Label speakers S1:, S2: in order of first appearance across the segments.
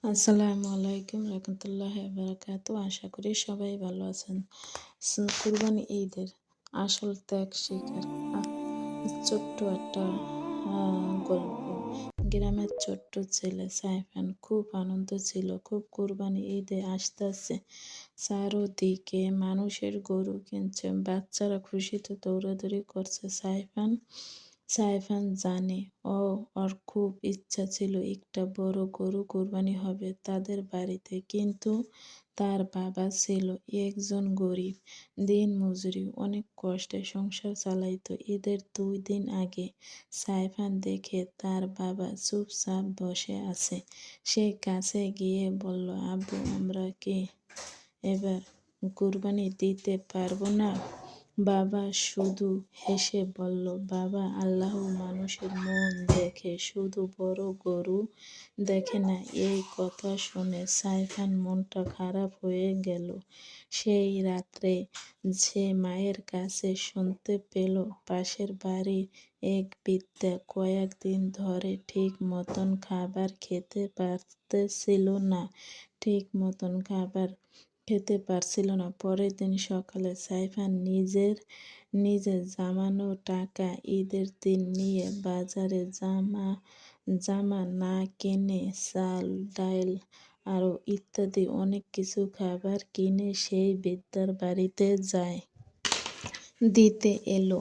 S1: আসসালামু আলাইকুম রহমতুল্লাহি বারাকাতু। আশা করি সবাই ভালো আছেন। কুরবানি ঈদের আসল ত্যাগ স্বীকার। ছোট্ট একটা গল্প। গ্রামের ছোট্ট ছেলে সাইফান খুব আনন্দ ছিল। খুব কুরবানি ঈদে আসতেছে। চারোদিকে মানুষের গরু কিনছে, বাচ্চারা খুশিতে দৌড়াদৌড়ি করছে। সাইফান জানে ওর খুব ইচ্ছা ছিল একটা বড় গরু কুরবানি হবে তাদের বাড়িতে, কিন্তু তার বাবা ছিল একজন গরিব দিনমজুরি, অনেক কষ্টে সংসার চালাইতো। ঈদের 2 দিন আগে সাইফান দেখে তার বাবা চুপচাপ বসে আছে। সে কাছে গিয়ে বলল, আব্বু, আমরা কি এবার কুরবানি দিতে পারবো না? বাবা শুধু হেসে বলল, বাবা, আল্লাহ মানুষের মন দেখে, শুধু বড় গরু দেখে না। এই কথা শুনে সাইফান মনটা খারাপ হয়ে গেল। সেই রাত্রে সে মায়ের কাছে শুনতে পেল পাশের বাড়ির এক বৃদ্ধা কয়েকদিন ধরে ঠিক মতন খাবার খেতে পারতেছিল না। পরের দিন সকালে সাইফান নিজের জমানো টাকা ঈদের দিন নিয়ে বাজারে জামা না কিনে চাল, ডাল আরও ইত্যাদি অনেক কিছু খাবার কিনে সেই বৃদ্ধার বাড়িতে যায়। দিতে এলো।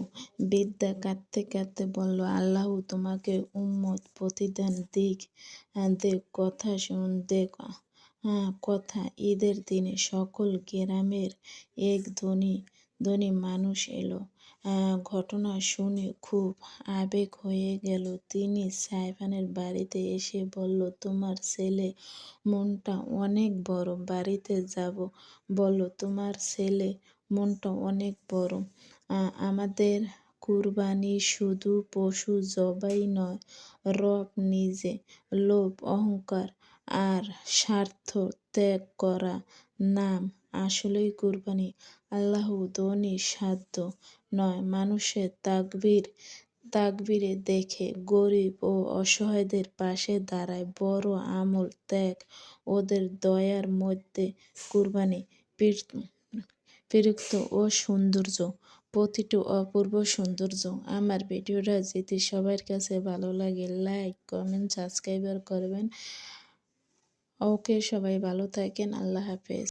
S1: বৃদ্ধা কাঁদতে কাঁদতে বলল, আল্লাহ তোমাকে উম্মত প্রতিদান দিক। কথা ঈদের দিনে সকল গ্রামের এক ধনী মানুষ এলো। ঘটনা শুনে খুব আবেগ হয়ে গেল। তিনি সাইফানের বাড়িতে এসে বলল, তোমার ছেলে মনটা অনেক বড়, বাড়িতে যাব বলল। তোমার ছেলে মনটা অনেক বড়। আমাদের কুরবানি শুধু পশু জবাই নয়, রব নিজে, লোভ, অহংকার আর স্বার্থ ত্যাগ করা নাম আসলেই কুরবানি। আল্লাহ ধনী সাধ্য নয়, মানুষের তাকবীরে দেখে গরিব ও অসহায়দের পাশে দাঁড়ায়। বড় আমল ত্যাগ, ওদের দয়ার মধ্যে কুরবানি প্রীতি ও সৌন্দর্য, প্রতিটি অপূর্ব সৌন্দর্য। আমার ভিডিওটা যদি সবার কাছে ভালো লাগে, লাইক, কমেন্ট, সাবস্ক্রাইব করবেন। ওকে, সবাই ভালো থাকেন। আল্লাহ হাফেজ।